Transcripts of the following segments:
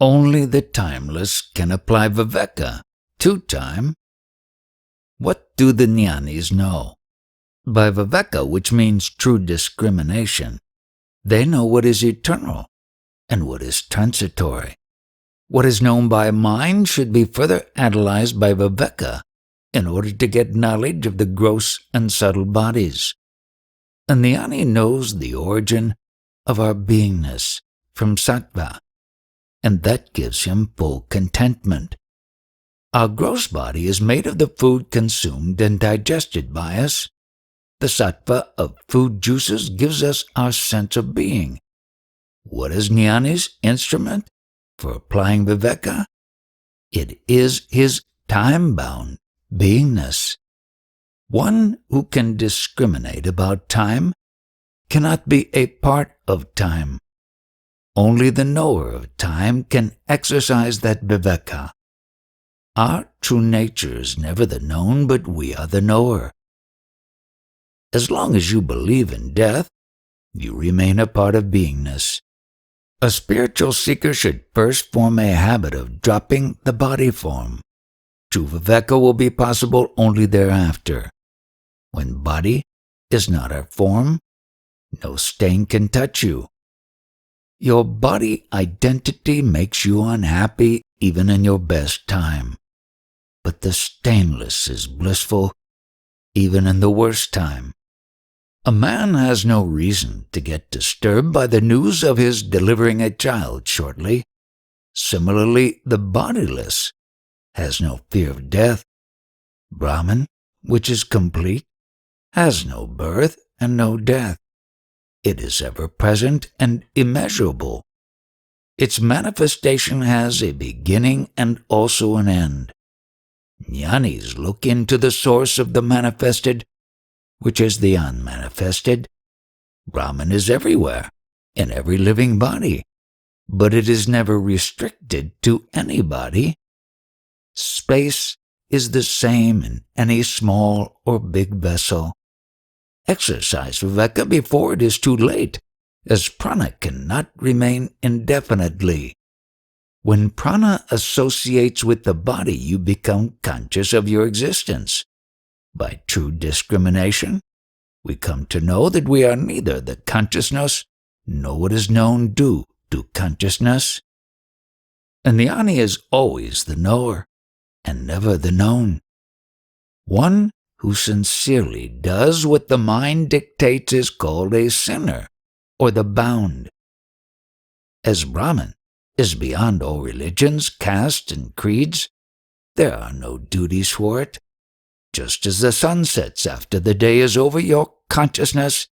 Only the timeless can apply viveka to time. What do the jnanis know? By viveka, which means true discrimination, they know what is eternal and what is transitory. What is known by mind should be further analyzed by viveka in order to get knowledge of the gross and subtle bodies. A jnani knows the origin of our beingness from sattva, and that gives him full contentment. Our gross body is made of the food consumed and digested by us. The sattva of food juices gives us our sense of being. What is jnani's instrument for applying viveka? It is his time-bound beingness. One who can discriminate about time cannot be a part of time. Only the knower of time can exercise that viveka. Our true nature is never the known, but we are the knower. As long as you believe in death, you remain a part of beingness. A spiritual seeker should first form a habit of dropping the body form. True viveka will be possible only thereafter. When body is not our form, no stain can touch you. Your body identity makes you unhappy even in your best time. But the stainless is blissful even in the worst time. A man has no reason to get disturbed by the news of his delivering a child shortly. Similarly, the bodiless has no fear of death. Brahman, which is complete, has no birth and no death. It is ever present and immeasurable. Its manifestation has a beginning and also an end. Jnanis look into the source of the manifested, which is the unmanifested. Brahman is everywhere, in every living body, but it is never restricted to any body. Space is the same in any small or big vessel. Exercise viveka before it is too late, as prana cannot remain indefinitely. When prana associates with the body, you become conscious of your existence. By true discrimination, we come to know that we are neither the consciousness nor what is known due to consciousness. And the jnani is always the knower and never the known. One who sincerely does what the mind dictates is called a sinner or the bound. As Brahman is beyond all religions, castes, and creeds, there are no duties for it. Just as the sun sets after the day is over, your consciousness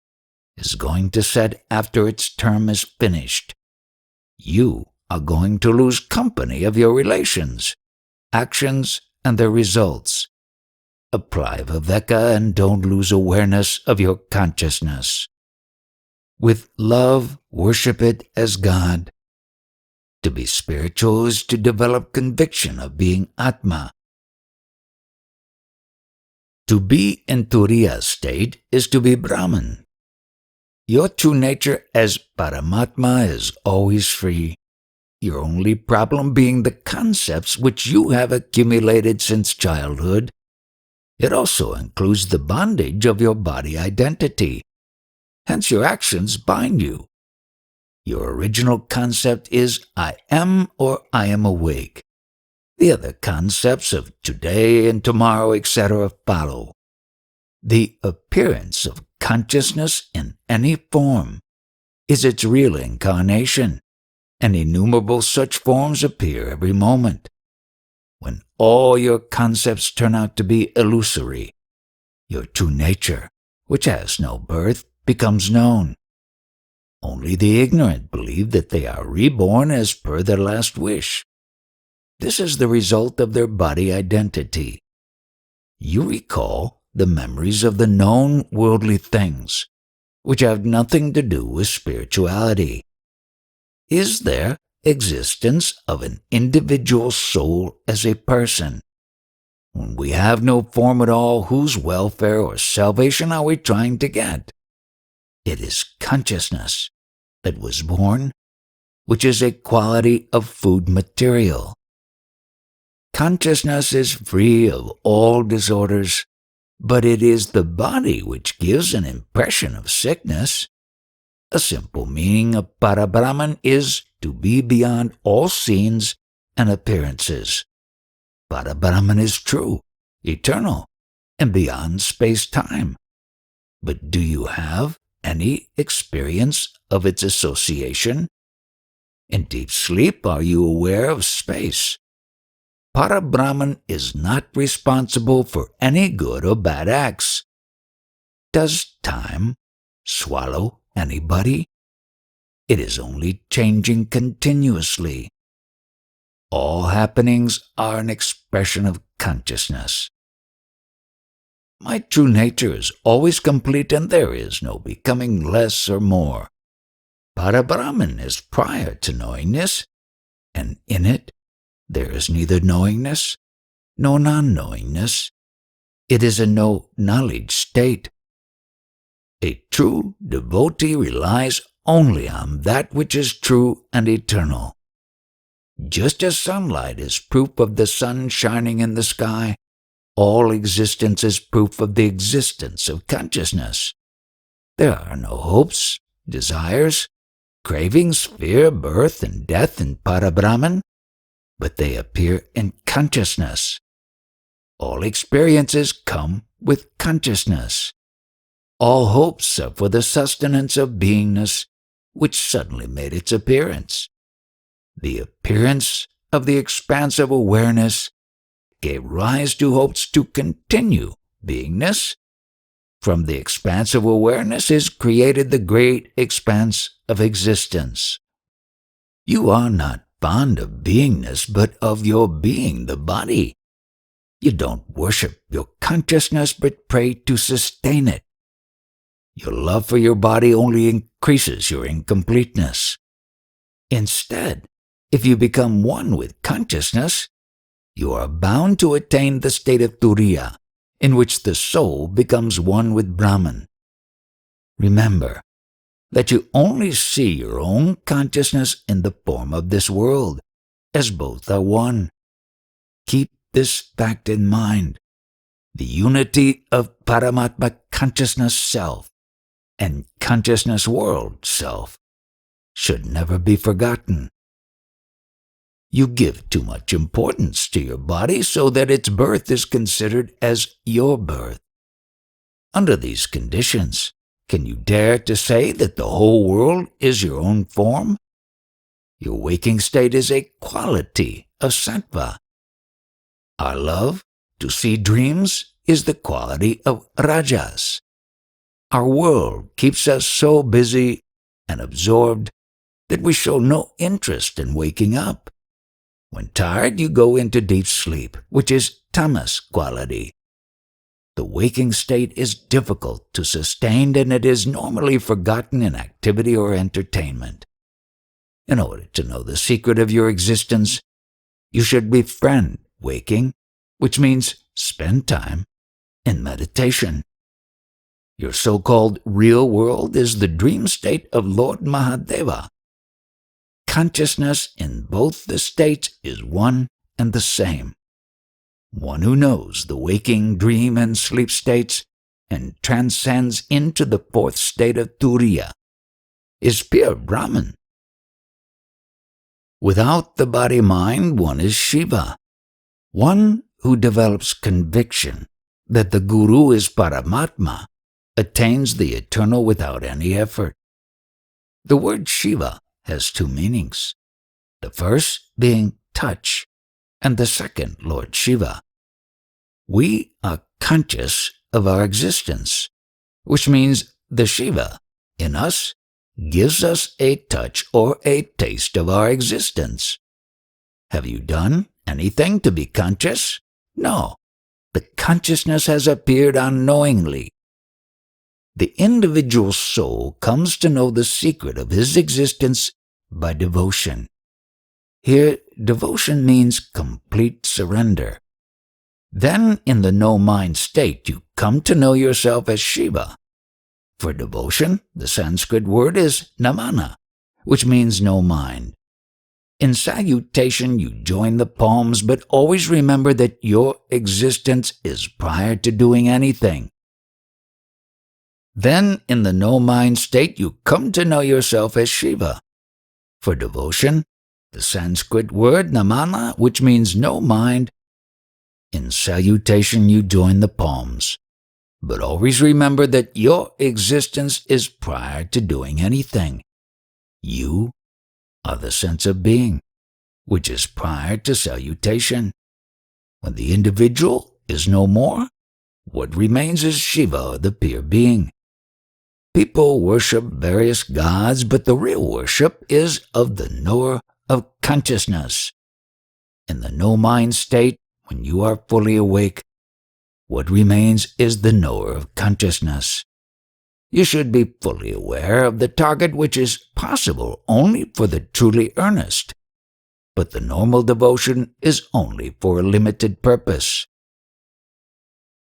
is going to set after its term is finished. You are going to lose company of your relations, actions, and their results. Apply viveka and don't lose awareness of your consciousness. With love, worship it as God. To be spiritual is to develop conviction of being Atma. To be in Turiya state is to be Brahman. Your true nature as Paramatma is always free, your only problem being the concepts which you have accumulated since childhood. It also includes the bondage of your body identity. Hence your actions bind you. Your original concept is I am or I am awake. The other concepts of today and tomorrow, etc., follow. The appearance of consciousness in any form is its real incarnation, and innumerable such forms appear every moment. When all your concepts turn out to be illusory, your true nature, which has no birth, becomes known. Only the ignorant believe that they are reborn as per their last wish. This is the result of their body identity. You recall the memories of the known worldly things, which have nothing to do with spirituality. Is there existence of an individual soul as a person? When we have no form at all, whose welfare or salvation are we trying to get? It is consciousness that was born which is a quality of food material. Consciousness is free of all disorders, but it is the body which gives an impression of sickness. A simple meaning of Parabrahman is to be beyond all scenes and appearances. Parabrahman is true, eternal, and beyond space-time. But do you have any experience of its association? In deep sleep, are you aware of space? Parabrahman is not responsible for any good or bad acts. Does time swallow anybody? It is only changing continuously. All happenings are an expression of consciousness. My true nature is always complete, and there is no becoming less or more. Parabrahman is prior to knowingness, and in it there is neither knowingness nor non-knowingness. It is a no-knowledge state. A true devotee relies only on that which is true and eternal. Just as sunlight is proof of the sun shining in the sky, all existence is proof of the existence of consciousness. There are no hopes, desires, cravings, fear, birth, and death in Parabrahman, but they appear in consciousness. All experiences come with consciousness. All hopes are for the sustenance of beingness, which suddenly made its appearance. The appearance of the expansive awareness gave rise to hopes to continue beingness. From the expansive awareness is created the great expanse of existence. You are not fond of beingness, but of your being, the body. You don't worship your consciousness, but pray to sustain it. Your love for your body only increases your incompleteness. Instead, if you become one with consciousness, you are bound to attain the state of Turiya, in which the soul becomes one with Brahman. Remember that you only see your own consciousness in the form of this world, as both are one. Keep this fact in mind. The unity of Paramatma consciousness self and consciousness world self should never be forgotten. You give too much importance to your body so that its birth is considered as your birth. Under these conditions, can you dare to say that the whole world is your own form? Your waking state is a quality of sattva. Our love to see dreams is the quality of rajas. Our world keeps us so busy and absorbed that we show no interest in waking up. When tired, you go into deep sleep, which is tamas quality. The waking state is difficult to sustain, and it is normally forgotten in activity or entertainment. In order to know the secret of your existence, you should befriend waking, which means spend time in meditation. Your so-called real world is the dream state of Lord Mahadeva. Consciousness in both the states is one and the same. One who knows the waking, dream, and sleep states and transcends into the fourth state of Turiya is pure Brahman. Without the body-mind, one is Shiva. One who develops conviction that the Guru is Paramatma attains the eternal without any effort. The word Shiva has two meanings, the first being touch, and the second Lord Shiva. We are conscious of our existence, which means the Shiva in us gives us a touch or a taste of our existence. Have you done anything to be conscious? No. The consciousness has appeared unknowingly. The individual soul comes to know the secret of his existence by devotion. Here, devotion means complete surrender. Then, in the no-mind state, you come to know yourself as Shiva. For devotion, the Sanskrit word is namana, which means no mind. In salutation, you join the palms, but always remember that your existence is prior to doing anything. Then, in the no-mind state, you come to know yourself as Shiva. For devotion, the Sanskrit word namana, which means no mind. In salutation, you join the palms, but always remember that your existence is prior to doing anything. You are the sense of being, which is prior to salutation. When the individual is no more, what remains is Shiva, the pure being. People worship various gods, but the real worship is of the knower of consciousness. In the no-mind state, when you are fully awake, what remains is the knower of consciousness. You should be fully aware of the target, which is possible only for the truly earnest, but the normal devotion is only for a limited purpose.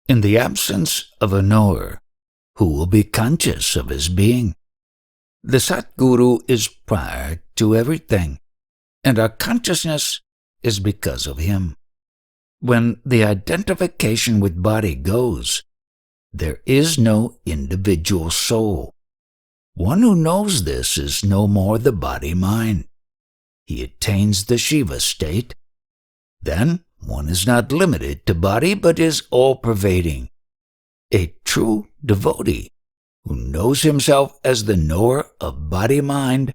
In the absence of a knower, who will be conscious of his being? The Satguru is prior to everything, and our consciousness is because of him. When the identification with body goes, there is no individual soul. One who knows this is no more the body-mind. He attains the Shiva state. Then one is not limited to body, but is all-pervading. A true devotee who knows himself as the knower of body-mind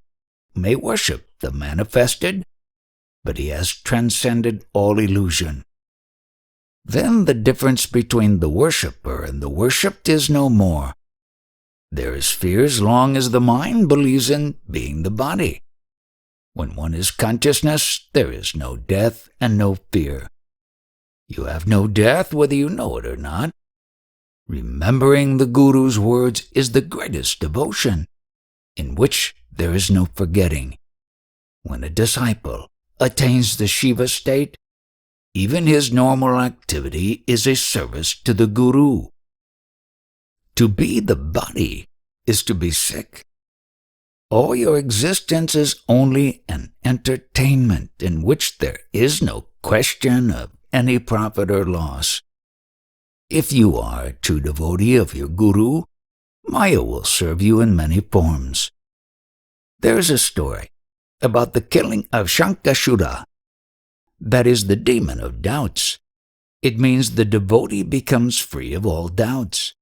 may worship the manifested, but he has transcended all illusion. Then the difference between the worshipper and the worshipped is no more. There is fear as long as the mind believes in being the body. When one is consciousness, there is no death and no fear. You have no death whether you know it or not. Remembering the Guru's words is the greatest devotion, in which there is no forgetting. When a disciple attains the Shiva state, even his normal activity is a service to the Guru. To be the body is to be sick. All your existence is only an entertainment in which there is no question of any profit or loss. If you are a true devotee of your Guru, Maya will serve you in many forms. There is a story about the killing of Shankashura. That is the demon of doubts. It means the devotee becomes free of all doubts.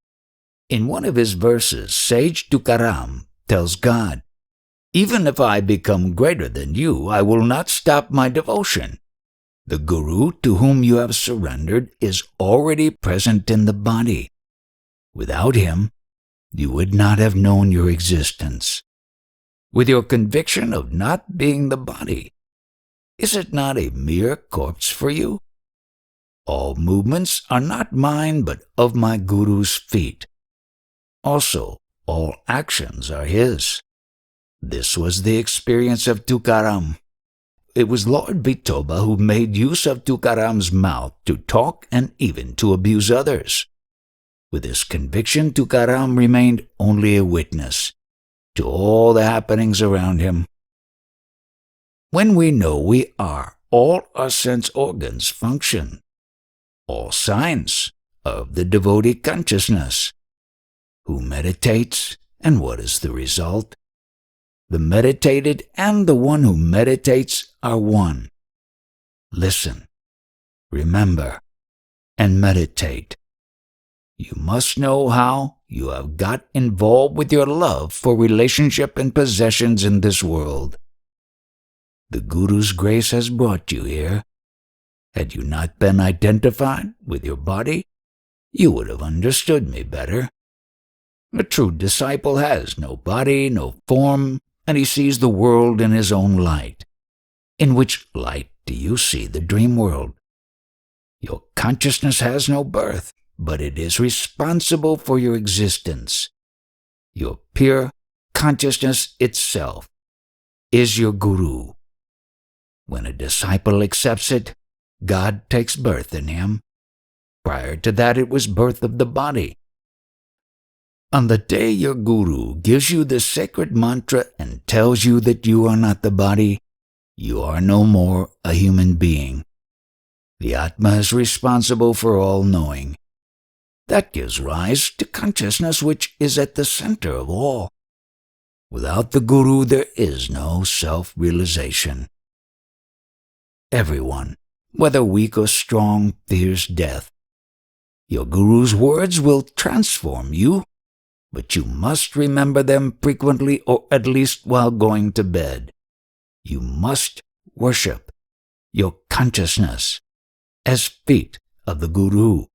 In one of his verses, sage Tukaram tells God, "Even if I become greater than you, I will not stop my devotion. The Guru to whom you have surrendered is already present in the body. Without him, you would not have known your existence. With your conviction of not being the body, is it not a mere corpse for you? All movements are not mine, but of my Guru's feet. Also, all actions are his." This was the experience of Tukaram. It was Lord Vithoba who made use of Tukaram's mouth to talk and even to abuse others. With this conviction, Tukaram remained only a witness to all the happenings around him. When we know we are, all our sense organs function. All signs of the devotee consciousness. Who meditates, and what is the result? The meditated and the one who meditates are one. Listen, remember, and meditate. You must know how you have got involved with your love for relationship and possessions in this world. The Guru's grace has brought you here. Had you not been identified with your body, you would have understood me better. A true disciple has no body, no form, and he sees the world in his own light. In which light do you see the dream world? Your consciousness has no birth, but it is responsible for your existence. Your pure consciousness itself is your Guru. When a disciple accepts it, God takes birth in him. Prior to that, it was birth of the body. On the day your guru gives you the sacred mantra and tells you that you are not the body, you are no more a human being. The Atma is responsible for all knowing. That gives rise to consciousness which is at the center of all. Without the guru there is no self-realization. Everyone, whether weak or strong, fears death. Your guru's words will transform you, but you must remember them frequently or at least while going to bed. You must worship your consciousness as feet of the guru.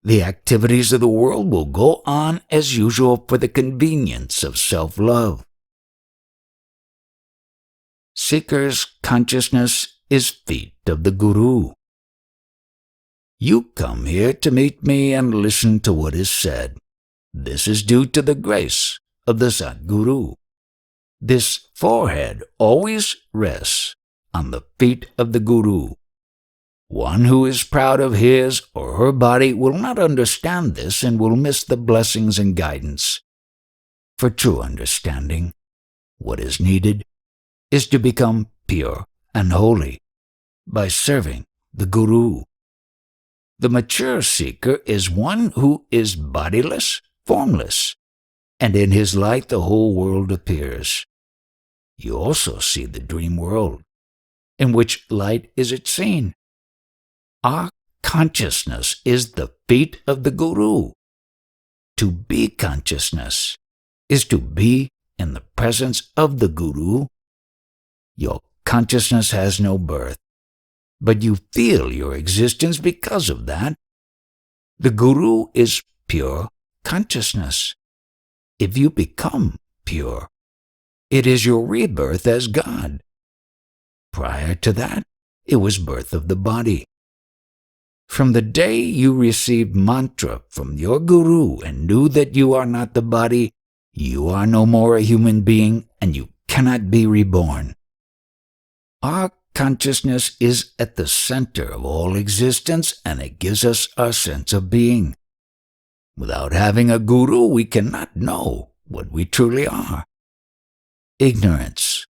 The activities of the world will go on as usual for the convenience of self-love. Seeker's consciousness is feet of the guru. You come here to meet me and listen to what is said. This is due to the grace of the Sadguru. This forehead always rests on the feet of the guru. One who is proud of his or her body will not understand this and will miss the blessings and guidance. For true understanding, what is needed is to become pure and holy by serving the guru. The mature seeker is one who is bodiless, formless, and in his light the whole world appears. You also see the dream world. In which light is it seen? Our consciousness is the feet of the guru. To be consciousness is to be in the presence of the guru. Your consciousness has no birth, but you feel your existence because of that. The guru is pure consciousness. If you become pure, it is your rebirth as God. Prior to that, it was birth of the body. From the day you received mantra from your guru and knew that you are not the body, you are no more a human being and you cannot be reborn. Our consciousness is at the center of all existence and it gives us our sense of being. Without having a guru, we cannot know what we truly are. Ignorance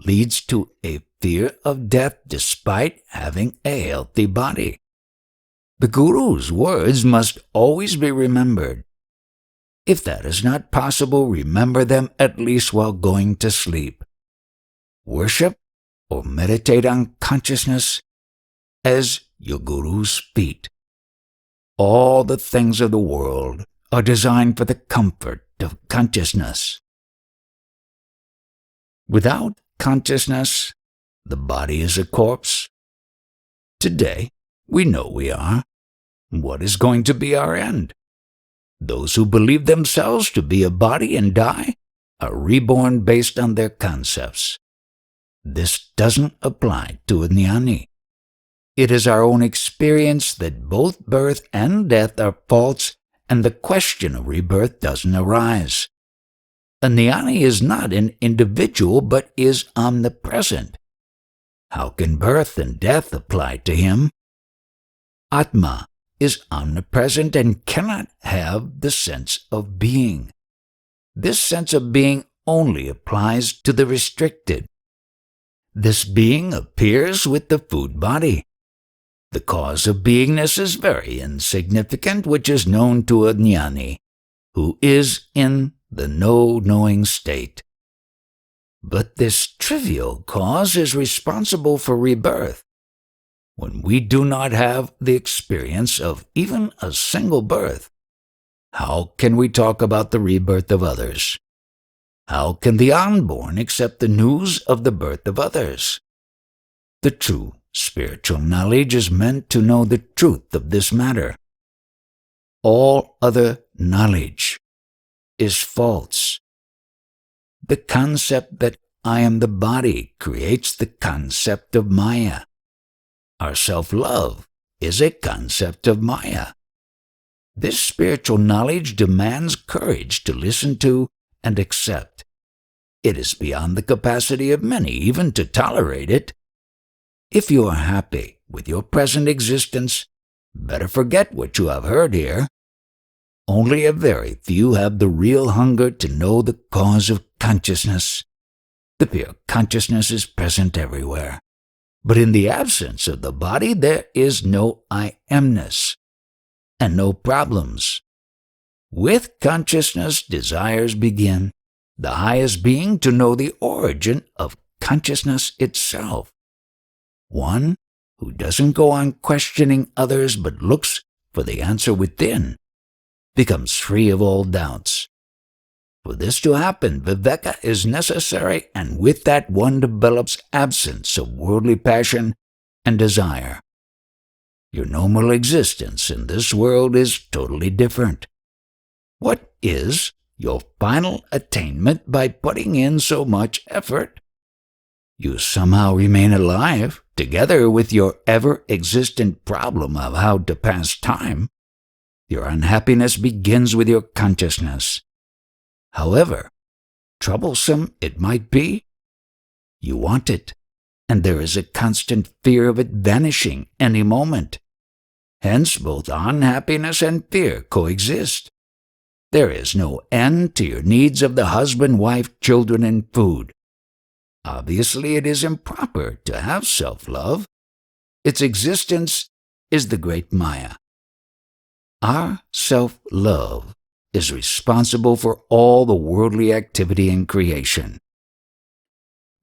leads to a fear of death despite having a healthy body. The guru's words must always be remembered. If that is not possible, remember them at least while going to sleep. Worship or meditate on consciousness as your guru's feet. All the things of the world are designed for the comfort of consciousness. Without consciousness, the body is a corpse. Today, we know we are. What is going to be our end? Those who believe themselves to be a body and die are reborn based on their concepts. This doesn't apply to a jnani. It is our own experience that both birth and death are false and the question of rebirth doesn't arise. A jnani is not an individual but is omnipresent. How can birth and death apply to him? Atma is omnipresent and cannot have the sense of being. This sense of being only applies to the restricted. This being appears with the food body. The cause of beingness is very insignificant, which is known to a jnani, who is in the no-knowing state. But this trivial cause is responsible for rebirth. When we do not have the experience of even a single birth, how can we talk about the rebirth of others? How can the unborn accept the news of the birth of others? The true spiritual knowledge is meant to know the truth of this matter. All other knowledge is false. The concept that I am the body creates the concept of Maya. Our self-love is a concept of Maya. This spiritual knowledge demands courage to listen to and accept. It is beyond the capacity of many even to tolerate it. If you are happy with your present existence, better forget what you have heard here. only a very few have the real hunger to know the cause of consciousness. The pure consciousness is present everywhere. But in the absence of the body, there is no I amness and no problems. With consciousness, desires begin, the highest being to know the origin of consciousness itself. One who doesn't go on questioning others but looks for the answer within becomes free of all doubts. For this to happen, viveka is necessary, and with that one develops absence of worldly passion and desire. Your normal existence in this world is totally different. What is your final attainment by putting in so much effort? You somehow remain alive, together with your ever-existent problem of how to pass time. Your unhappiness begins with your consciousness. However troublesome it might be, you want it, and there is a constant fear of it vanishing any moment. Hence both unhappiness and fear coexist. There is no end to your needs of the husband, wife, children, and food. Obviously, it is improper to have self-love. Its existence is the great Maya. Our self-love is responsible for all the worldly activity and creation.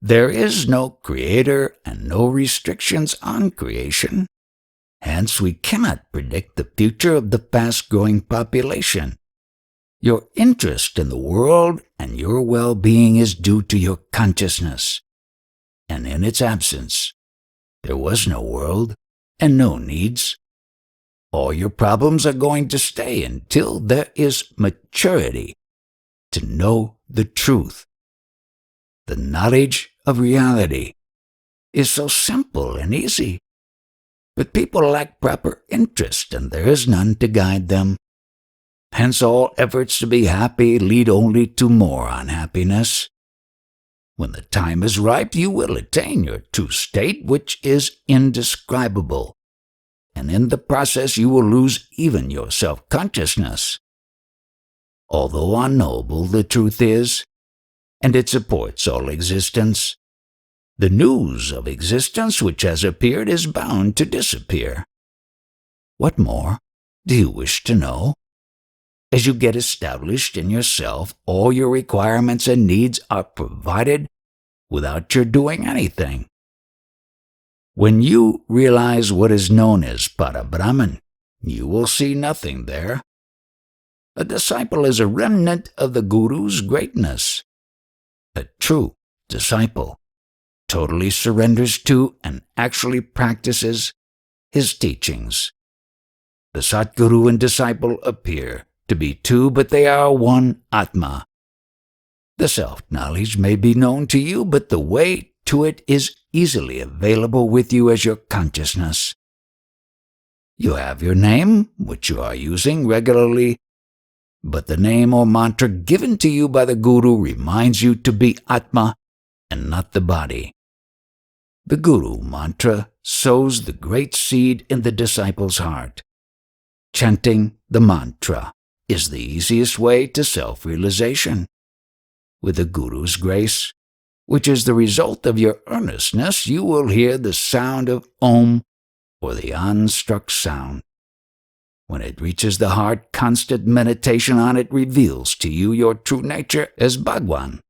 There is no creator and no restrictions on creation. Hence, we cannot predict the future of the fast-growing population. Your interest in the world and your well-being is due to your consciousness. And in its absence, there was no world and no needs. All your problems are going to stay until there is maturity to know the truth. The knowledge of reality is so simple and easy, but people lack proper interest and there is none to guide them. Hence all efforts to be happy lead only to more unhappiness. When the time is ripe, you will attain your true state, which is indescribable. And in the process you will lose even your self-consciousness. Although unknowable the truth is, and it supports all existence, the news of existence which has appeared is bound to disappear. What more do you wish to know? As you get established in yourself, all your requirements and needs are provided without your doing anything. When you realize what is known as Parabrahman, you will see nothing there. A disciple is a remnant of the Guru's greatness. A true disciple totally surrenders to and actually practices his teachings. The Satguru and disciple appear to be two, but they are one Atma. The self-knowledge may be known to you, but the way to it is easily available with you as your consciousness. You have your name, which you are using regularly, but the name or mantra given to you by the Guru reminds you to be Atma and not the body. The Guru mantra sows the great seed in the disciple's heart. Chanting the mantra is the easiest way to self-realization. With the Guru's grace, which is the result of your earnestness, you will hear the sound of Om, or the unstruck sound. When it reaches the heart, constant meditation on it reveals to you your true nature as Bhagwan.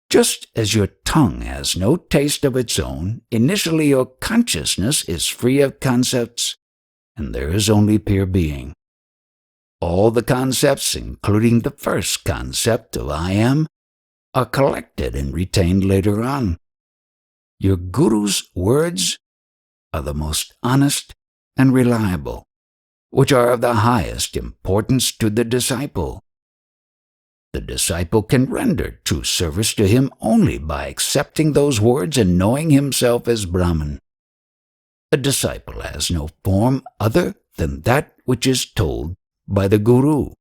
Just as your tongue has no taste of its own, initially your consciousness is free of concepts, and there is only pure being. All the concepts, including the first concept of I am, are collected and retained later on. Your Guru's words are the most honest and reliable, which are of the highest importance to the disciple. The disciple can render true service to him only by accepting those words and knowing himself as Brahman. A disciple has no form other than that which is told by the Guru.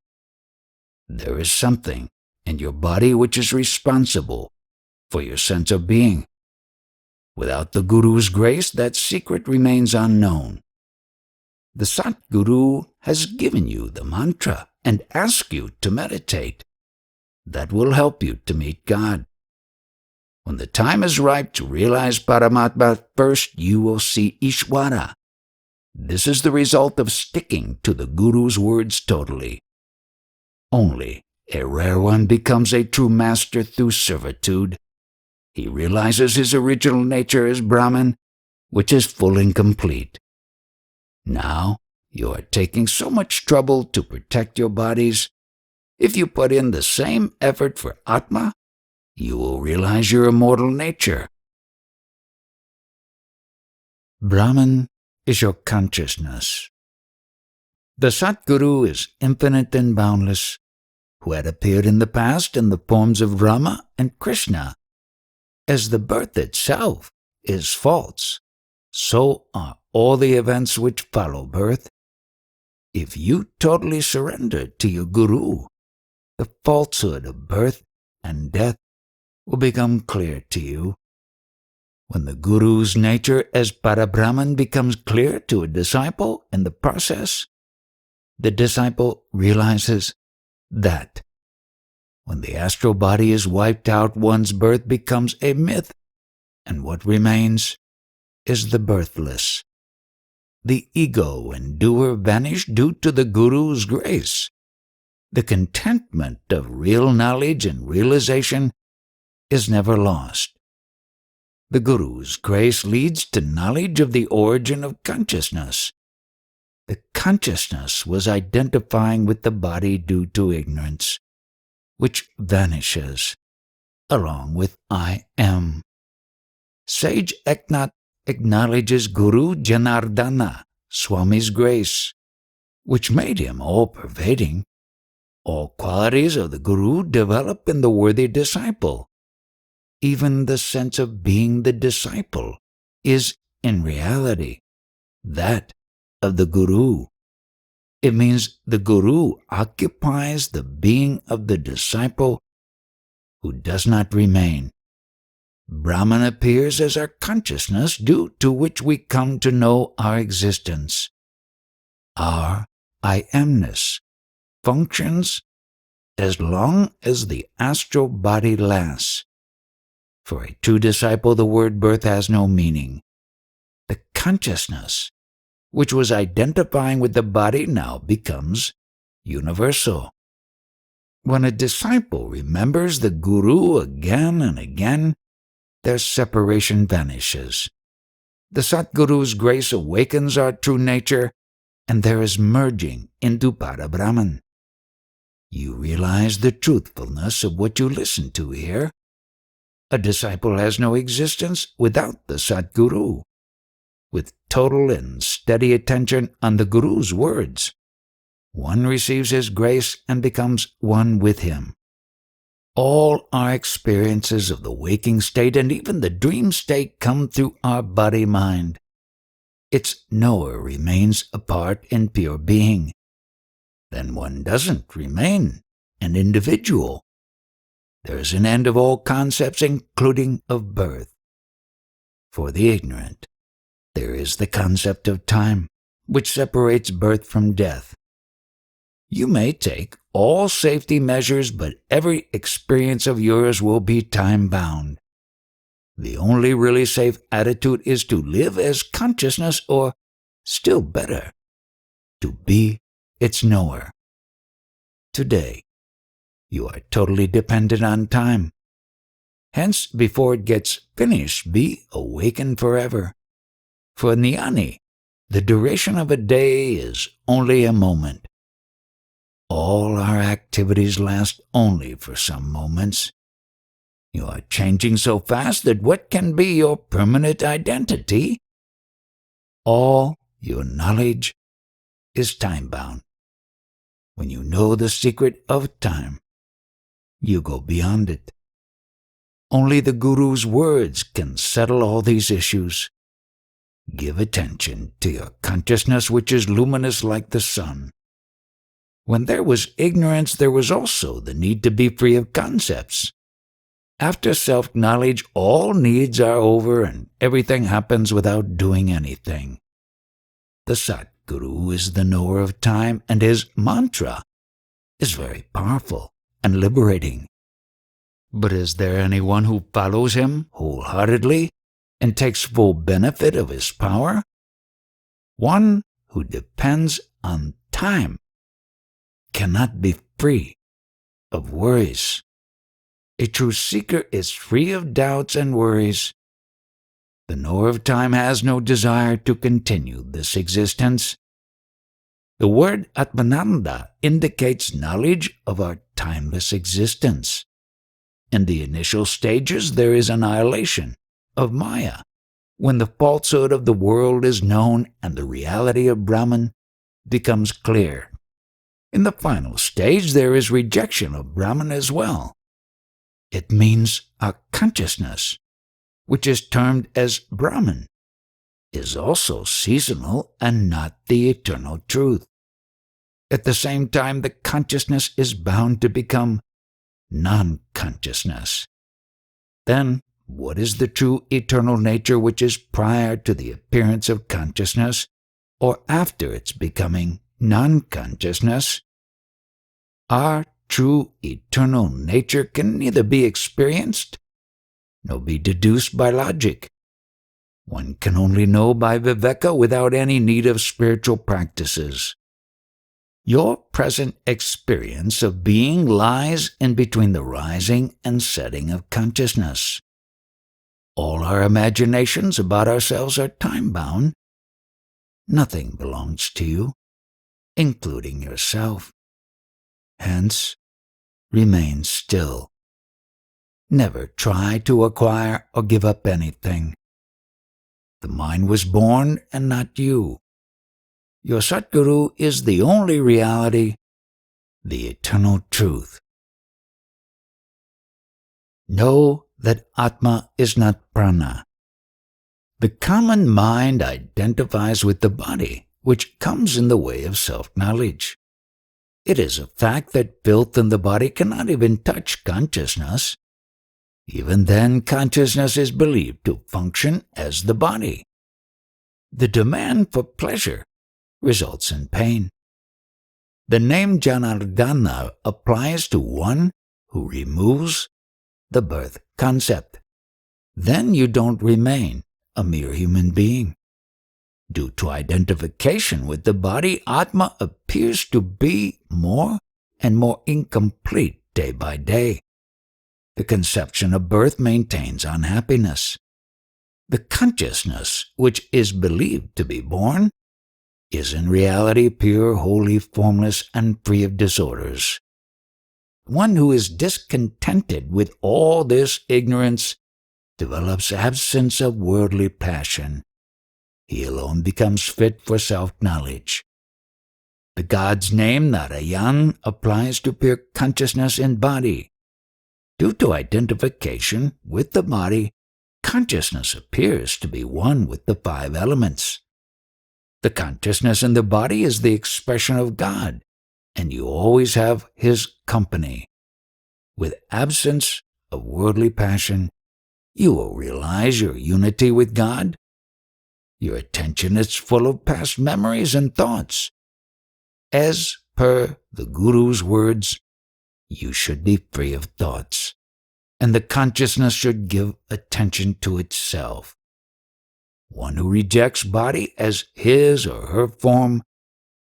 There is something in your body which is responsible for your sense of being. Without the Guru's grace, that secret remains unknown. The Satguru has given you the mantra and asked you to meditate. That will help you to meet God. When the time is ripe to realize Paramatma, first you will see Ishvara. This is the result of sticking to the Guru's words totally. Only a rare one becomes a true master through servitude. He realizes his original nature as Brahman, which is full and complete. Now, you are taking so much trouble to protect your bodies. If you put in the same effort for Atma, you will realize your immortal nature. Brahman is your consciousness. The Satguru is infinite and boundless, who had appeared in the past in the forms of Rama and Krishna. As the birth itself is false, so are all the events which follow birth. If you totally surrender to your Guru, the falsehood of birth and death will become clear to you. When the Guru's nature as Parabrahman becomes clear to a disciple in the process, the disciple realizes that when the astral body is wiped out, one's birth becomes a myth, and what remains is the birthless. The ego and doer vanish due to the Guru's grace. The contentment of real knowledge and realization is never lost. The Guru's grace leads to knowledge of the origin of consciousness. The consciousness was identifying with the body due to ignorance, which vanishes along with I am. Sage Eknath acknowledges Guru Janardana, Swami's grace, which made him all-pervading. All qualities of the Guru develop in the worthy disciple. Even the sense of being the disciple is, in reality, that of the Guru. It means the Guru occupies the being of the disciple who does not remain. Brahman appears as our consciousness due to which we come to know our existence. Our I amness functions as long as the astral body lasts. For a true disciple, the word birth has no meaning. The consciousness, which was identifying with the body, now becomes universal. When a disciple remembers the Guru again and again, their separation vanishes. The Satguru's grace awakens our true nature, and there is merging into Parabrahman. You realize the truthfulness of what you listen to here. A disciple has no existence without the Satguru. With total and steady attention on the Guru's words, one receives his grace and becomes one with him. All our experiences of the waking state and even the dream state come through our body-mind. Its knower remains a part in pure being. Then one doesn't remain an individual. There is an end of all concepts, including of birth. For the ignorant, there is the concept of time, which separates birth from death. You may take all safety measures, but every experience of yours will be time-bound. The only really safe attitude is to live as consciousness, or, still better, to be its knower. Today, you are totally dependent on time. Hence, before it gets finished, be awakened forever. For Jnani, the duration of a day is only a moment. All our activities last only for some moments. You are changing so fast that what can be your permanent identity? All your knowledge is time-bound. When you know the secret of time, you go beyond it. Only the Guru's words can settle all these issues. Give attention to your consciousness, which is luminous like the sun. When there was ignorance, there was also the need to be free of concepts. After self-knowledge, all needs are over and everything happens without doing anything. The Satguru is the knower of time, and his mantra is very powerful and liberating. But is there anyone who follows him wholeheartedly and takes full benefit of his power? One who depends on time cannot be free of worries. A true seeker is free of doubts and worries. The knower of time has no desire to continue this existence. The word Atmananda indicates knowledge of our timeless existence. In the initial stages, there is annihilation of Maya, when the falsehood of the world is known and the reality of Brahman becomes clear. In the final stage, there is rejection of Brahman as well. It means our consciousness, which is termed as Brahman, is also seasonal and not the eternal truth. At the same time, the consciousness is bound to become non-consciousness. Then, what is the true eternal nature which is prior to the appearance of consciousness or after its becoming non-consciousness? Our true eternal nature can neither be experienced nor be deduced by logic. One can only know by viveka without any need of spiritual practices. Your present experience of being lies in between the rising and setting of consciousness. All our imaginations about ourselves are time-bound. Nothing belongs to you, including yourself. Hence, remain still. Never try to acquire or give up anything. The mind was born and not you. Your Satguru is the only reality, the eternal truth. Know that Atma is not prana. The common mind identifies with the body, which comes in the way of self-knowledge. It is a fact that filth in the body cannot even touch consciousness. Even then, consciousness is believed to function as the body. The demand for pleasure results in pain. The name Janardana applies to one who removes the birth concept. Then you don't remain a mere human being. Due to identification with the body, Atma appears to be more and more incomplete day by day. The conception of birth maintains unhappiness. The consciousness, which is believed to be born, is in reality pure, holy, formless, and free of disorders. One who is discontented with all this ignorance develops absence of worldly passion. He alone becomes fit for self-knowledge. The God's name, Narayan, applies to pure consciousness in body. Due to identification with the body, consciousness appears to be one with the five elements. The consciousness in the body is the expression of God, and you always have His company. With absence of worldly passion, you will realize your unity with God. Your attention is full of past memories and thoughts. As per the Guru's words, you should be free of thoughts, and the consciousness should give attention to itself. One who rejects body as his or her form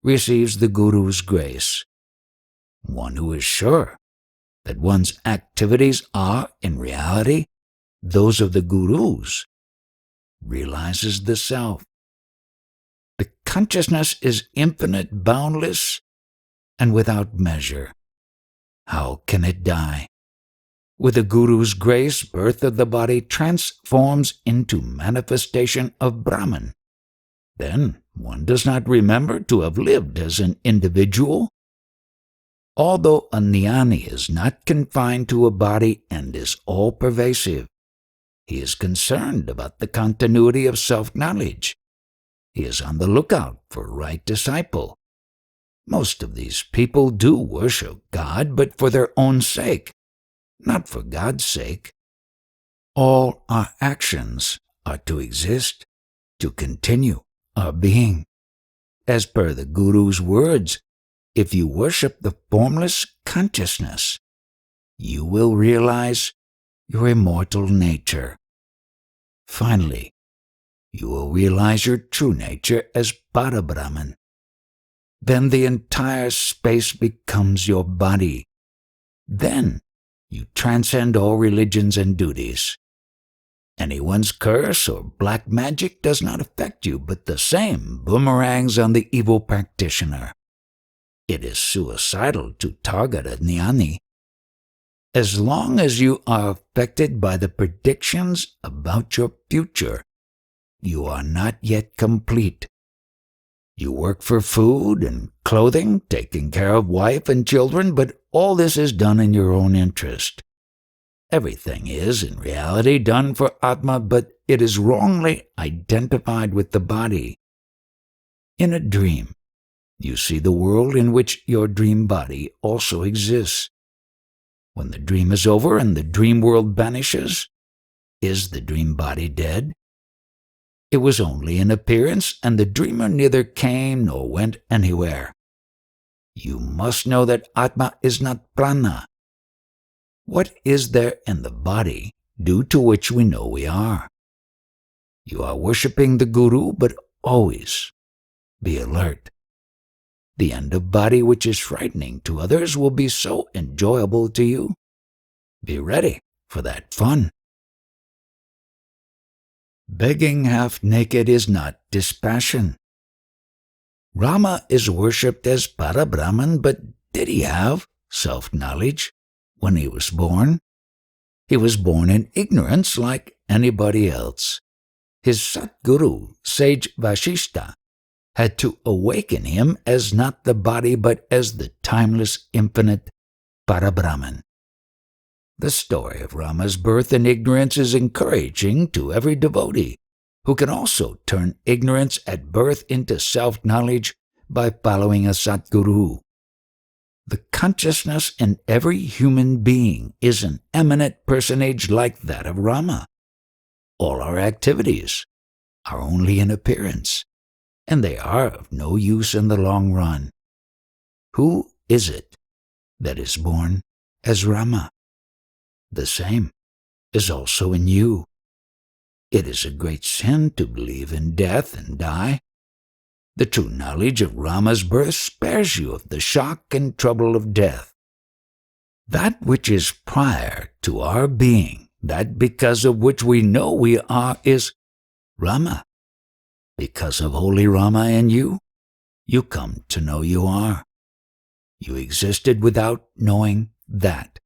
receives the Guru's grace. One who is sure that one's activities are, in reality, those of the Gurus, realizes the self. The consciousness is infinite, boundless, and without measure. How can it die? With the Guru's grace, birth of the body transforms into manifestation of Brahman. Then one does not remember to have lived as an individual. Although a jnani is not confined to a body and is all-pervasive, he is concerned about the continuity of self-knowledge. He is on the lookout for a right disciple. Most of these people do worship God, but for their own sake, not for God's sake. All our actions are to exist, to continue our being. as per the Guru's words, if you worship the formless consciousness, you will realize your immortal nature. Finally, you will realize your true nature as Parabrahman. Then the entire space becomes your body. Then you transcend all religions and duties. Anyone's curse or black magic does not affect you, but the same boomerangs on the evil practitioner. It is suicidal to target a jnani. As long as you are affected by the predictions about your future, you are not yet complete. You work for food and clothing, taking care of wife and children, but all this is done in your own interest. Everything is, in reality, done for Atma, but it is wrongly identified with the body. In a dream, you see the world in which your dream body also exists. When the dream is over and the dream world vanishes, is the dream body dead? It was only an appearance, and the dreamer neither came nor went anywhere. You must know that Atma is not prana. What is there in the body due to which we know we are? You are worshipping the Guru, but always be alert. The end of body which is frightening to others will be so enjoyable to you. Be ready for that fun. Begging half naked is not dispassion. Rama is worshipped as Parabrahman, but did he have self-knowledge when he was born? He was born in ignorance like anybody else. His Satguru, sage Vasishta, had to awaken him as not the body but as the timeless infinite Parabrahman. The story of Rama's birth in ignorance is encouraging to every devotee who can also turn ignorance at birth into self-knowledge by following a Satguru. The consciousness in every human being is an eminent personage like that of Rama. All our activities are only an appearance, and they are of no use in the long run. Who is it that is born as Rama? The same is also in you. It is a great sin to believe in death and die. The true knowledge of Rama's birth spares you of the shock and trouble of death. That which is prior to our being, that because of which we know we are, is Rama. Because of holy Rama in you, you come to know you are. You existed without knowing that.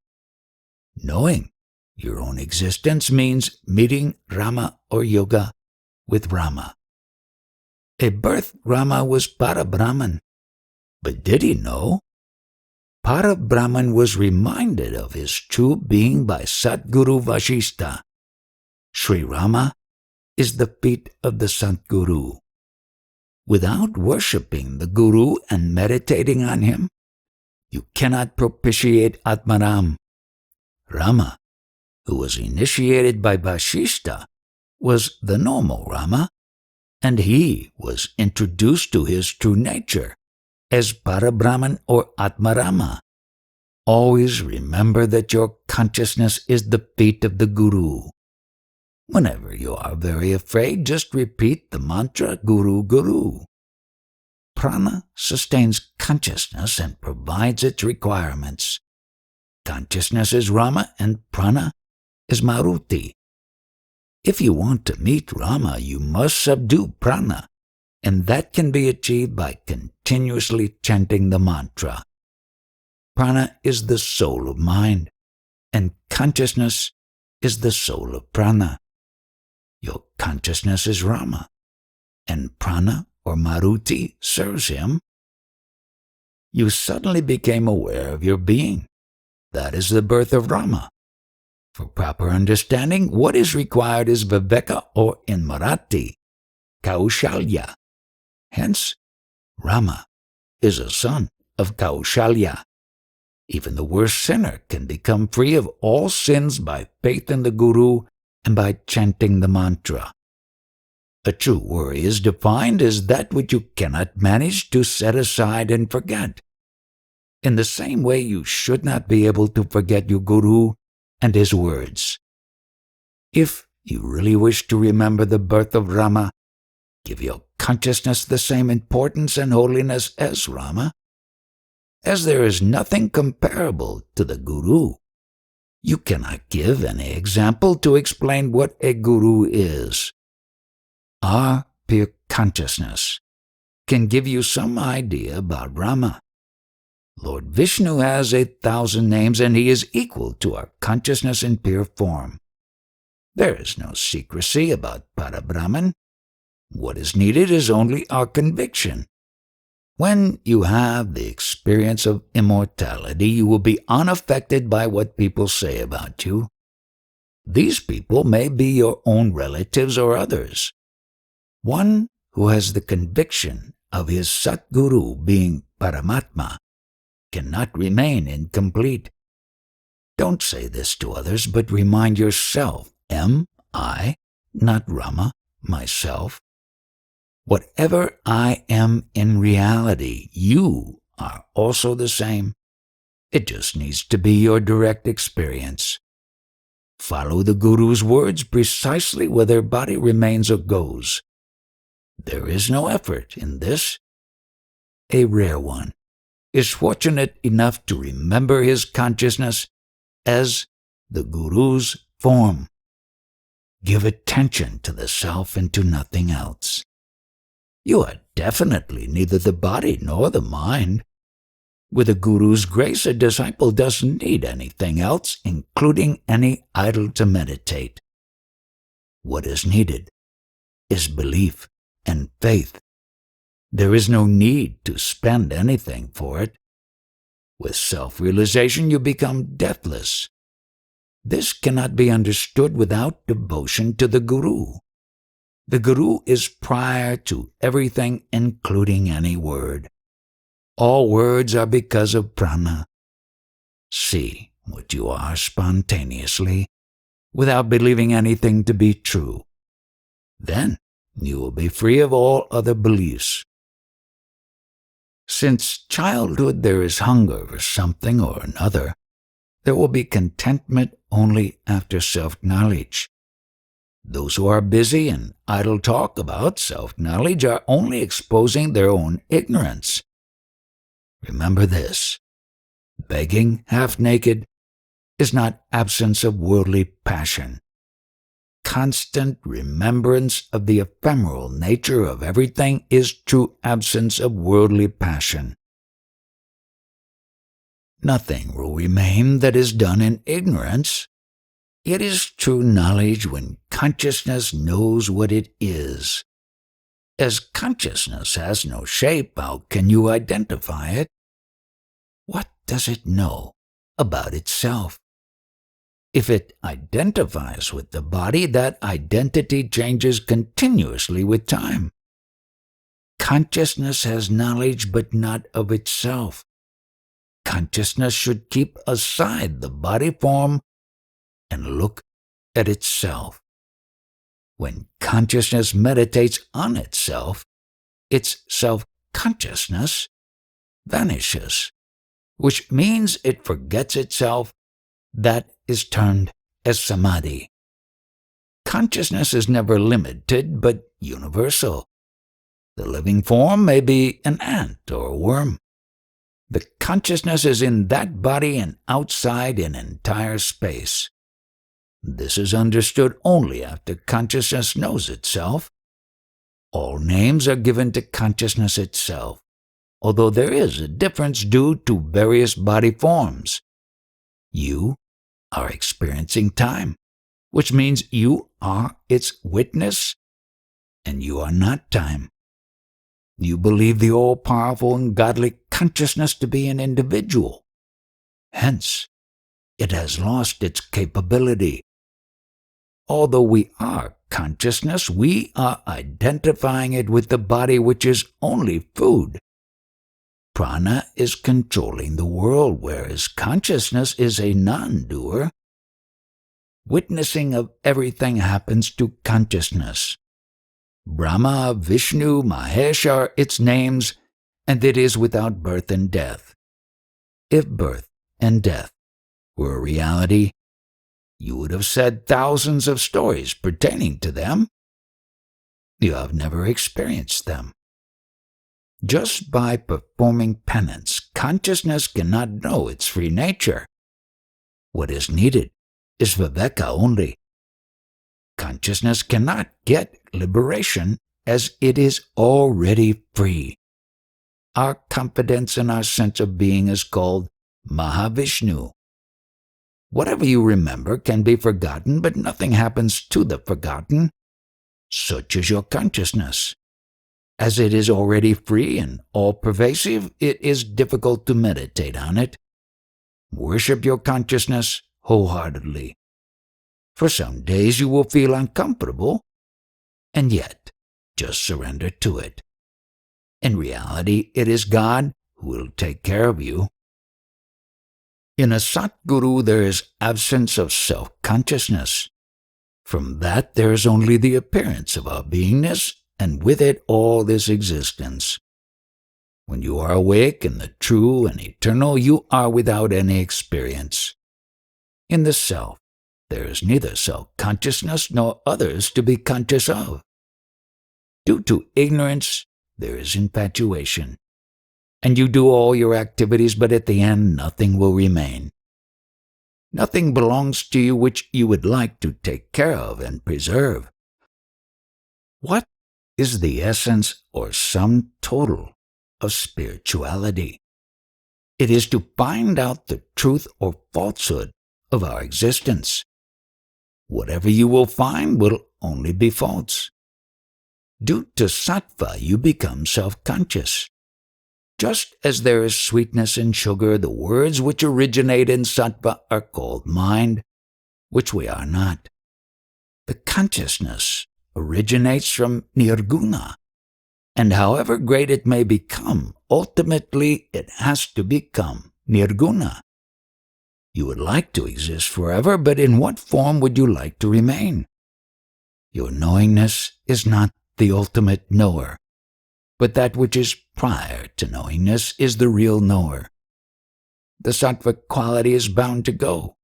Knowing your own existence means meeting Rama or yoga with Rama. At birth, Rama was Parabrahman, but did he know? Parabrahman was reminded of his true being by Satguru Vasishta. Sri Rama is the feet of the Satguru. Without worshipping the Guru and meditating on him, you cannot propitiate Atmaram. Rama, who was initiated by Vasishta, was the normal Rama, and he was introduced to his true nature as Parabrahman or Atmarama. Always remember that your consciousness is the feet of the Guru. Whenever you are very afraid, just repeat the mantra Guru Guru. Prana sustains consciousness and provides its requirements. Consciousness is Rama and prana is Maruti. If you want to meet Rama, you must subdue prana, and that can be achieved by continuously chanting the mantra. Prana is the soul of mind, and consciousness is the soul of prana. Your consciousness is Rama, and prana or Maruti serves him. You suddenly became aware of your being. That is the birth of Rama. For proper understanding, what is required is Viveka, or in Marathi, Kaushalya. Hence, Rama is a son of Kaushalya. Even the worst sinner can become free of all sins by faith in the Guru and by chanting the mantra. A true worry is defined as that which you cannot manage to set aside and forget. In the same way, you should not be able to forget your Guru and his words. If you really wish to remember the birth of Rama, give your consciousness the same importance and holiness as Rama. As there is nothing comparable to the Guru, you cannot give any example to explain what a Guru is. Our pure consciousness can give you some idea about Rama. Lord Vishnu has 1,000 names, and he is equal to our consciousness in pure form. There is no secrecy about Parabrahman. What is needed is only our conviction. When you have the experience of immortality, you will be unaffected by what people say about you. These people may be your own relatives or others. One who has the conviction of his Satguru being Paramatma cannot remain incomplete. Don't say this to others, but remind yourself, am I not Rama, myself? Whatever I am in reality, you are also the same. It just needs to be your direct experience. Follow the Guru's words precisely where their body remains or goes. There is no effort in this. A rare one is fortunate enough to remember his consciousness as the Guru's form. Give attention to the self and to nothing else. You are definitely neither the body nor the mind. With the Guru's grace, a disciple doesn't need anything else, including any idol to meditate. What is needed is belief and faith. There is no need to spend anything for it. With self-realization, you become deathless. This cannot be understood without devotion to the Guru. The Guru is prior to everything, including any word. All words are because of prana. See what you are spontaneously, without believing anything to be true. Then you will be free of all other beliefs. Since childhood there is hunger for something or another, there will be contentment only after self-knowledge. Those who are busy in idle talk about self-knowledge are only exposing their own ignorance. Remember this: begging half-naked is not absence of worldly passion. Constant remembrance of the ephemeral nature of everything is true absence of worldly passion. Nothing will remain that is done in ignorance. It is true knowledge when consciousness knows what it is. As consciousness has no shape, how can you identify it? What does it know about itself? If it identifies with the body, that identity changes continuously with time. Consciousness has knowledge, but not of itself. Consciousness should keep aside the body form and look at itself. When consciousness meditates on itself, its self-consciousness vanishes, which means it forgets itself. That is termed as samadhi. Consciousness is never limited, but universal. The living form may be an ant or a worm. The consciousness is in that body and outside in entire space. This is understood only after consciousness knows itself. All names are given to consciousness itself, although there is a difference due to various body forms. You are experiencing time, which means you are its witness, and you are not time. You believe the all-powerful and godly consciousness to be an individual. Hence, it has lost its capability. Although we are consciousness, we are identifying it with the body, which is only food. Prana is controlling the world, whereas consciousness is a non-doer. Witnessing of everything happens to consciousness. Brahma, Vishnu, Mahesh are its names, and it is without birth and death. If birth and death were a reality, you would have said thousands of stories pertaining to them. You have never experienced them. Just by performing penance, consciousness cannot know its free nature. What is needed is viveka only. Consciousness cannot get liberation as it is already free. Our confidence in our sense of being is called Mahavishnu. Whatever you remember can be forgotten, but nothing happens to the forgotten. Such is your consciousness. As it is already free and all-pervasive, it is difficult to meditate on it. Worship your consciousness wholeheartedly. For some days you will feel uncomfortable, and yet just surrender to it. In reality, it is God who will take care of you. In a Satguru, there is absence of self-consciousness. From that, there is only the appearance of our beingness, and with it all this existence. When you are awake in the true and eternal, you are without any experience. In the self, there is neither self-consciousness nor others to be conscious of. Due to ignorance, there is infatuation. And you do all your activities, but at the end nothing will remain. Nothing belongs to you which you would like to take care of and preserve. What is the essence or sum total of spirituality? It is to find out the truth or falsehood of our existence. Whatever you will find will only be false. Due to sattva, you become self-conscious. Just as there is sweetness in sugar, the words which originate in sattva are called mind, which we are not. The consciousness originates from nirguna, and however great it may become, ultimately it has to become nirguna. You would like to exist forever, but in what form would you like to remain? Your knowingness is not the ultimate knower, but that which is prior to knowingness is the real knower. The sattvic quality is bound to go.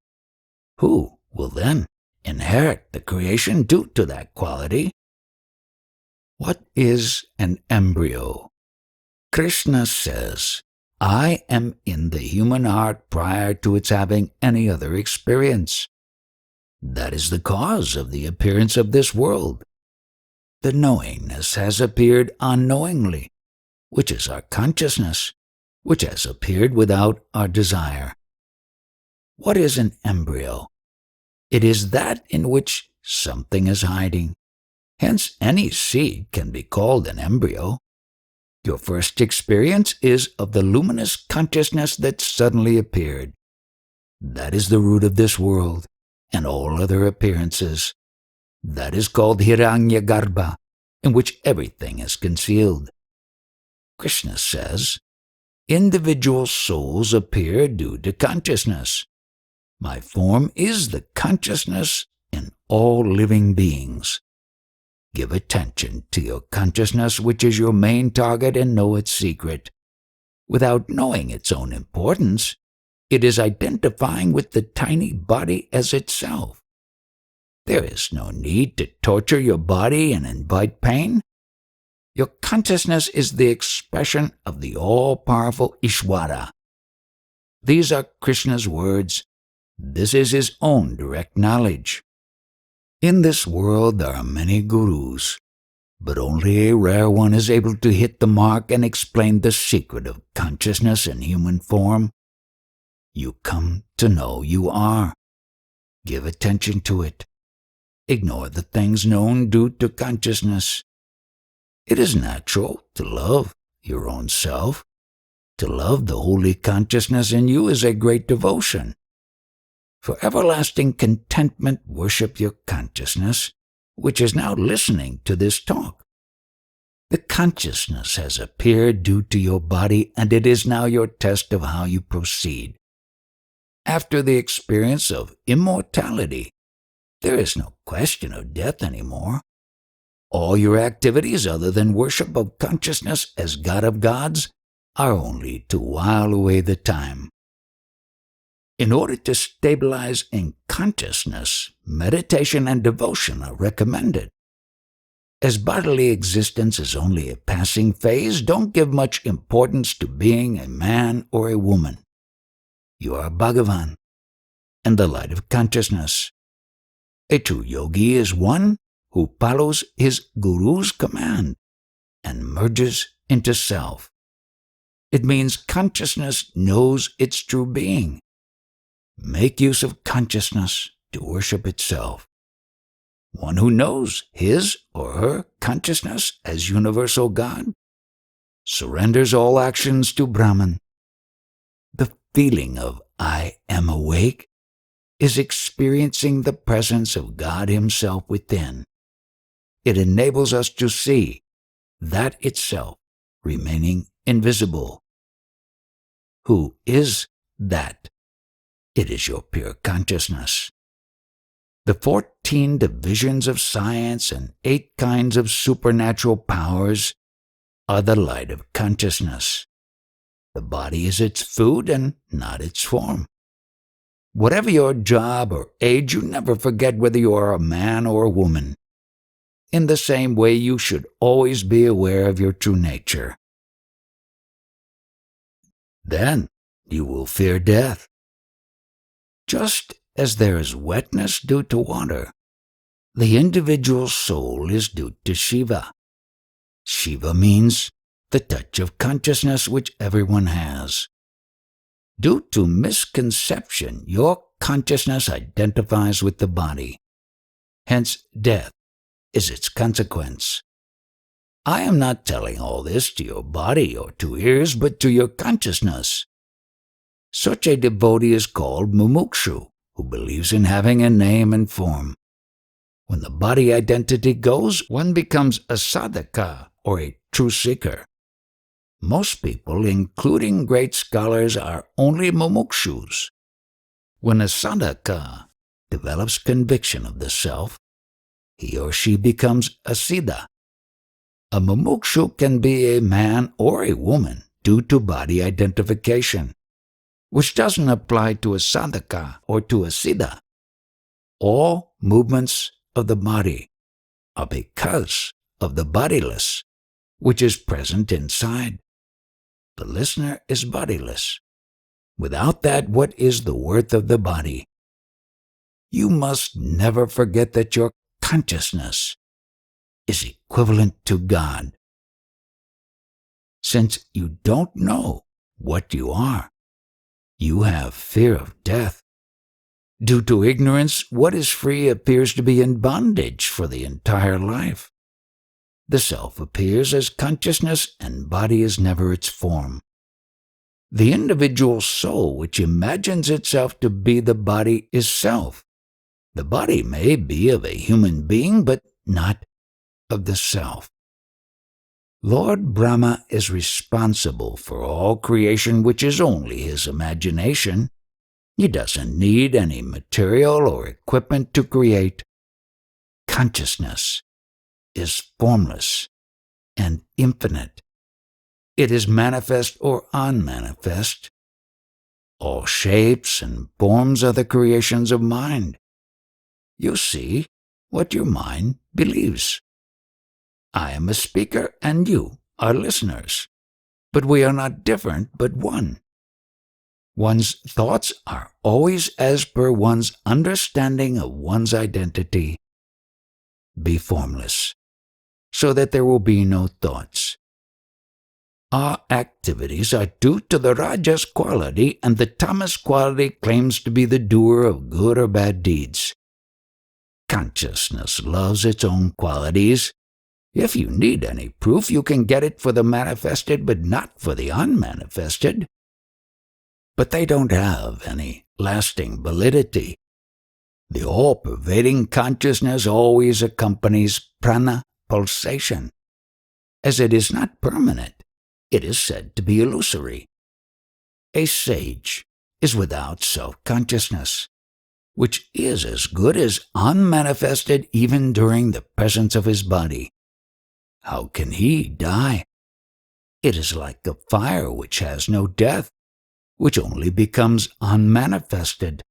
Who will then inherit the creation due to that quality? What is an embryo? Krishna says, I am in the human heart prior to its having any other experience. That is the cause of the appearance of this world. The knowingness has appeared unknowingly, which is our consciousness, which has appeared without our desire. What is an embryo? It is that in which something is hiding. Hence, any seed can be called an embryo. Your first experience is of the luminous consciousness that suddenly appeared. That is the root of this world and all other appearances. That is called Hiranyagarbha, in which everything is concealed. Krishna says, individual souls appear due to consciousness. My form is the consciousness in all living beings. Give attention to your consciousness, which is your main target, and know its secret. Without knowing its own importance, it is identifying with the tiny body as itself. There is no need to torture your body and invite pain. Your consciousness is the expression of the all-powerful Ishvara. These are Krishna's words. This is his own direct knowledge. In this world there are many gurus, but only a rare one is able to hit the mark and explain the secret of consciousness in human form. You come to know you are. Give attention to it. Ignore the things known due to consciousness. It is natural to love your own self. To love the holy consciousness in you is a great devotion. For everlasting contentment, worship your consciousness, which is now listening to this talk. The consciousness has appeared due to your body, and it is now your test of how you proceed. After the experience of immortality, there is no question of death anymore. All your activities other than worship of consciousness as God of gods are only to while away the time. In order to stabilize in consciousness, meditation and devotion are recommended. As bodily existence is only a passing phase, don't give much importance to being a man or a woman. You are Bhagavan and the light of consciousness. A true yogi is one who follows his guru's command and merges into self. It means consciousness knows its true being. Make use of consciousness to worship itself. One who knows his or her consciousness as universal God surrenders all actions to Brahman. The feeling of I am awake is experiencing the presence of God Himself within. It enables us to see that itself remaining invisible. Who is that? It is your pure consciousness. The 14 divisions of science and 8 kinds of supernatural powers are the light of consciousness. The body is its food and not its form. Whatever your job or age, you never forget whether you are a man or a woman. In the same way, you should always be aware of your true nature. Then you will fear death. Just as there is wetness due to water, the individual soul is due to Shiva. Shiva means the touch of consciousness which everyone has. Due to misconception, your consciousness identifies with the body. Hence, death is its consequence. I am not telling all this to your body or to ears, but to your consciousness. Such a devotee is called mumukshu, who believes in having a name and form. When the body identity goes, one becomes a sadhaka, or a true seeker. Most people, including great scholars, are only mumukshus. When a sadhaka develops conviction of the self, he or she becomes a siddha. A mumukshu can be a man or a woman due to body identification, which doesn't apply to a sadhaka or to a siddha. All movements of the body are because of the bodiless, which is present inside. The listener is bodiless. Without that, what is the worth of the body? You must never forget that your consciousness is equivalent to God. Since you don't know what you are, you have fear of death. Due to ignorance, what is free appears to be in bondage for the entire life. The self appears as consciousness and body is never its form. The individual soul which imagines itself to be the body is self. The body may be of a human being, but not of the self. Lord Brahma is responsible for all creation, which is only his imagination. He doesn't need any material or equipment to create. Consciousness is formless and infinite. It is manifest or unmanifest. All shapes and forms are the creations of mind. You see what your mind believes. I am a speaker and you are listeners, but we are not different but one. One's thoughts are always as per one's understanding of one's identity. Be formless, so that there will be no thoughts. Our activities are due to the Rajas quality, and the Tamas quality claims to be the doer of good or bad deeds. Consciousness loves its own qualities. If you need any proof, you can get it for the manifested, but not for the unmanifested. But they don't have any lasting validity. The all-pervading consciousness always accompanies prana pulsation. As it is not permanent, it is said to be illusory. A sage is without self-consciousness, which is as good as unmanifested even during the presence of his body. How can he die? It is like a fire which has no death, which only becomes unmanifested.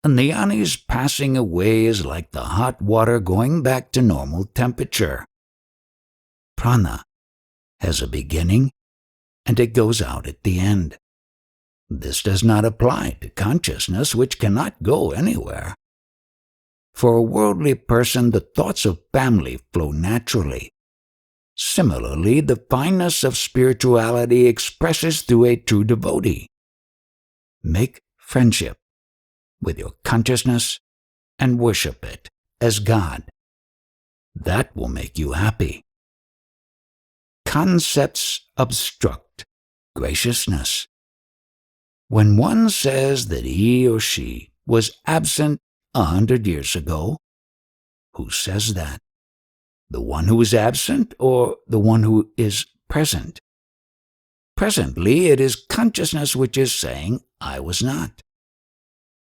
A jnani's passing away is like the hot water going back to normal temperature. Prana has a beginning and it goes out at the end. This does not apply to consciousness, which cannot go anywhere. For a worldly person, the thoughts of family flow naturally. Similarly, the fineness of spirituality expresses through a true devotee. Make friendship with your consciousness and worship it as God. That will make you happy. Concepts obstruct graciousness. When one says that he or she was absent 100 years ago, who says that? The one who is absent or the one who is present? Presently, it is consciousness which is saying, I was not.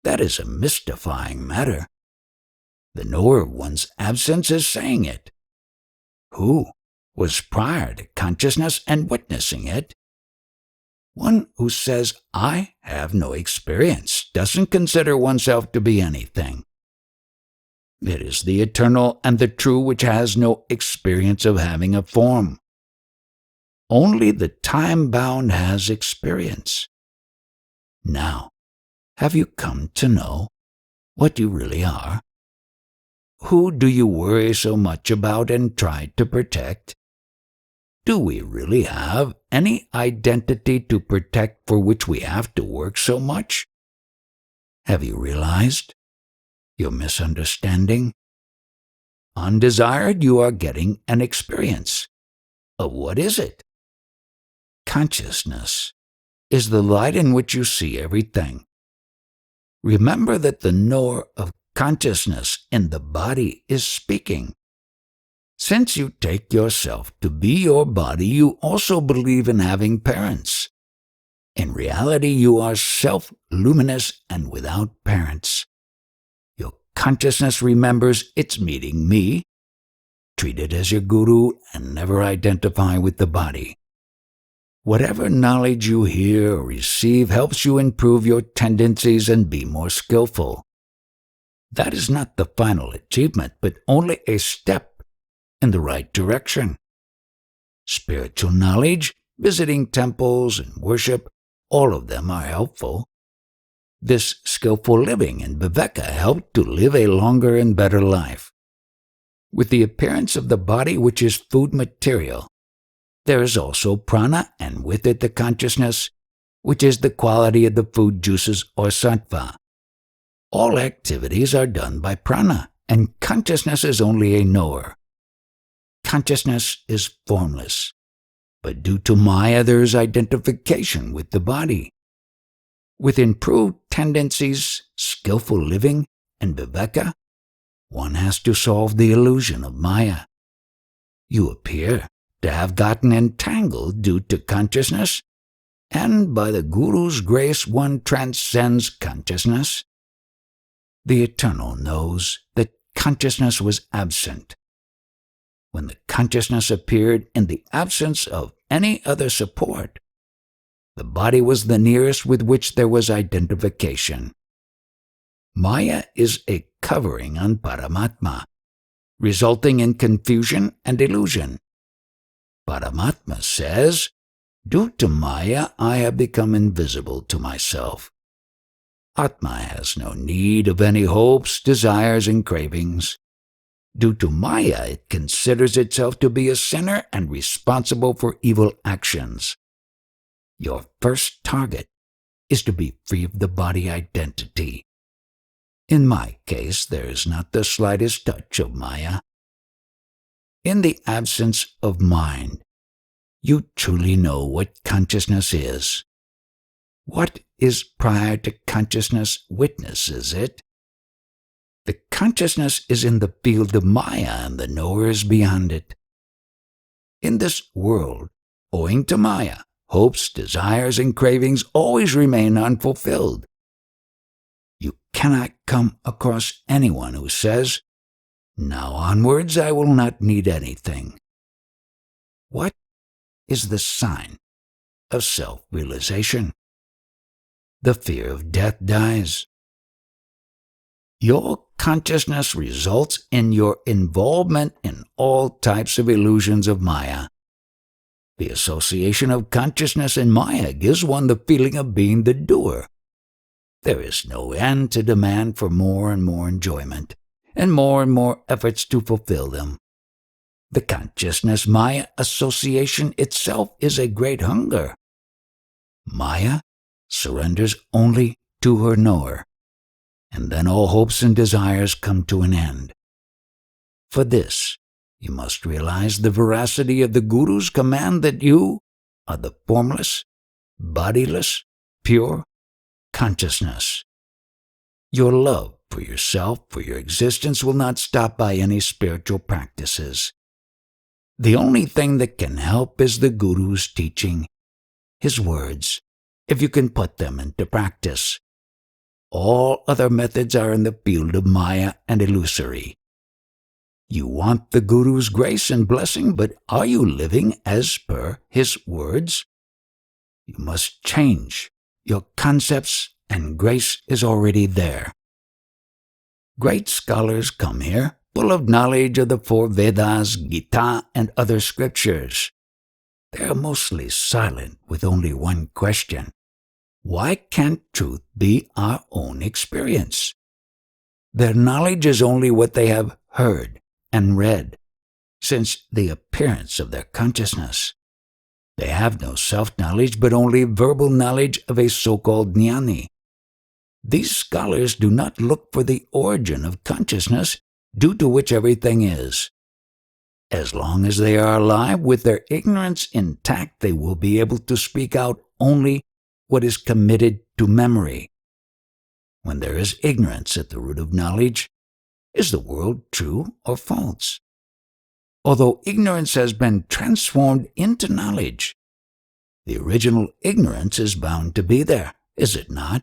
That is a mystifying matter. The knower of one's absence is saying it. Who was prior to consciousness and witnessing it? One who says, I have no experience, doesn't consider oneself to be anything. It is the eternal and the true which has no experience of having a form. Only the time-bound has experience. Now, have you come to know what you really are? Who do you worry so much about and try to protect? Do we really have any identity to protect for which we have to work so much? Have you realized your misunderstanding? Undesired, you are getting an experience. Of what is it? Consciousness is the light in which you see everything. Remember that the knower of consciousness in the body is speaking. Since you take yourself to be your body, you also believe in having parents. In reality, you are self-luminous and without parents. Your consciousness remembers it's meeting me. Treat it as your guru and never identify with the body. Whatever knowledge you hear or receive helps you improve your tendencies and be more skillful. That is not the final achievement, but only a step in the right direction. Spiritual knowledge, visiting temples and worship, all of them are helpful. This skillful living in Viveka helped to live a longer and better life. With the appearance of the body, which is food material, there is also prana, and with it the consciousness, which is the quality of the food juices or sattva. All activities are done by prana, and consciousness is only a knower. Consciousness is formless, but due to Maya there is identification with the body. With improved tendencies, skillful living, and viveka, one has to solve the illusion of Maya. You appear to have gotten entangled due to consciousness, and by the Guru's grace one transcends consciousness. The Eternal knows that consciousness was absent. When the consciousness appeared in the absence of any other support, the body was the nearest with which there was identification. Maya is a covering on Paramatma, resulting in confusion and illusion. Paramatma says, due to Maya I have become invisible to myself. Atma has no need of any hopes, desires, and cravings. Due to Maya, it considers itself to be a sinner and responsible for evil actions. Your first target is to be free of the body identity. In my case, there is not the slightest touch of Maya. In the absence of mind, you truly know what consciousness is. What is prior to consciousness witnesses it. The consciousness is in the field of Maya and the knower is beyond it. In this world, owing to Maya, hopes, desires, and cravings always remain unfulfilled. You cannot come across anyone who says, now onwards I will not need anything. What is the sign of self-realization? The fear of death dies. Your consciousness results in your involvement in all types of illusions of Maya. The association of consciousness and Maya gives one the feeling of being the doer. There is no end to demand for more and more enjoyment, and more efforts to fulfill them. The consciousness-Maya association itself is a great hunger. Maya surrenders only to her knower, and then all hopes and desires come to an end. For this, you must realize the veracity of the Guru's command that you are the formless, bodiless, pure consciousness. Your love for yourself, for your existence, will not stop by any spiritual practices. The only thing that can help is the Guru's teaching, his words, if you can put them into practice. All other methods are in the field of Maya and illusory. You want the Guru's grace and blessing, but are you living as per his words? You must change your concepts, and grace is already there. Great scholars come here, full of knowledge of the four Vedas, Gita, and other scriptures. They are mostly silent with only one question. Why can't truth be our own experience? Their knowledge is only what they have heard and read, since the appearance of their consciousness. They have no self-knowledge, but only verbal knowledge of a so-called jnani. These scholars do not look for the origin of consciousness, due to which everything is. As long as they are alive with their ignorance intact, they will be able to speak out only what is committed to memory. When there is ignorance at the root of knowledge, is the world true or false? Although ignorance has been transformed into knowledge, the original ignorance is bound to be there, is it not?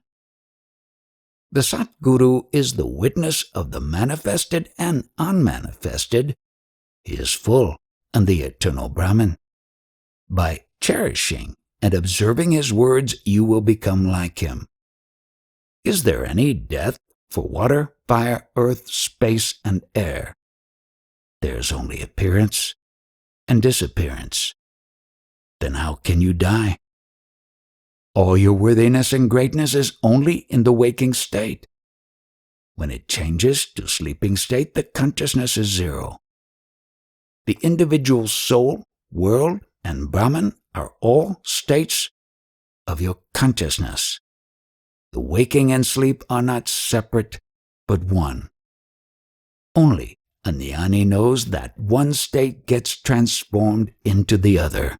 The Satguru is the witness of the manifested and unmanifested. He is full and the eternal Brahman. By cherishing and observing his words, you will become like him. Is there any death for water, fire, earth, space, and air? There is only appearance and disappearance. Then how can you die? All your worthiness and greatness is only in the waking state. When it changes to sleeping state, the consciousness is zero. The individual soul, world, and Brahman are all states of your consciousness. The waking and sleep are not separate, but one. Only a jnani knows that one state gets transformed into the other.